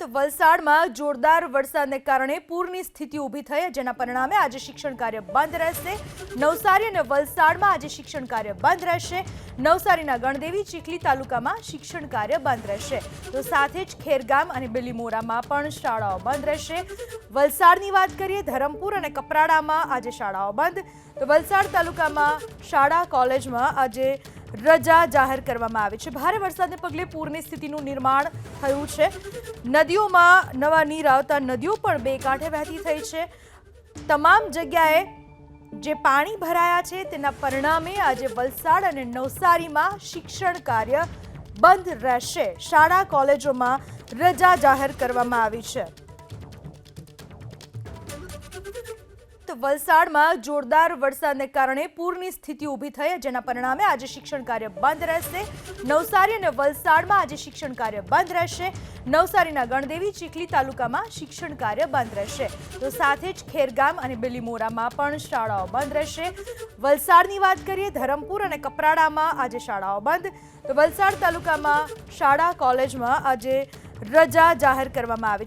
તો વલસાડમાં જોરદાર વરસાદને કારણે પૂરની સ્થિતિ ઊભી થઈ, જેના પરિણામે આજે શિક્ષણ કાર્ય બંધ રહેશે। નવસારી અને વલસાડમાં આજે શિક્ષણ કાર્ય બંધ રહેશે। નવસારીના ગણદેવી ચીખલી તાલુકામાં શિક્ષણ કાર્ય બંધ રહેશે, તો સાથે જ ખેરગામ અને બિલીમોરામાં પણ શાળાઓ બંધ રહેશે। વલસાડની વાત કરીએ, ધરમપુર અને કપરાડામાં આજે શાળાઓ બંધ। તો વલસાડ તાલુકામાં શાળા કોલેજમાં આજે રજા જાહેર કરવામાં આવી છે। ભારે વરસાદને પગલે પૂરની સ્થિતિનું નિર્માણ થયું છે। નદીઓમાં નવા નીર આવતા નદીઓ પણ બે કાંઠે વહેતી થઈ છે। તમામ જગ્યાએ જે પાણી ભરાયા છે તેના પરિણામે આજે વલસાડ અને નવસારીમાં શિક્ષણ કાર્ય બંધ રહેશે। શાળા કોલેજોમાં રજા જાહેર કરવામાં આવી છે। તો વલસાડમાં જોરદાર વરસાદને કારણે પૂરની સ્થિતિ ઊભી થઈ, જેના પરિણામે આજે શિક્ષણ કાર્ય બંધ રહેશે। નવસારી અને વલસાડમાં આજે શિક્ષણ કાર્ય બંધ રહેશે। નવસારીના ગણદેવી ચીખલી તાલુકામાં શિક્ષણ કાર્ય બંધ રહેશે, તો સાથે જ ખેરગામ અને બિલીમોરામાં પણ શાળાઓ બંધ રહેશે। વલસાડની વાત કરીએ, ધરમપુર અને કપરાડામાં આજે શાળાઓ બંધ। તો વલસાડ તાલુકામાં શાળા કોલેજમાં આજે રજા જાહેર કરવામાં આવી છે।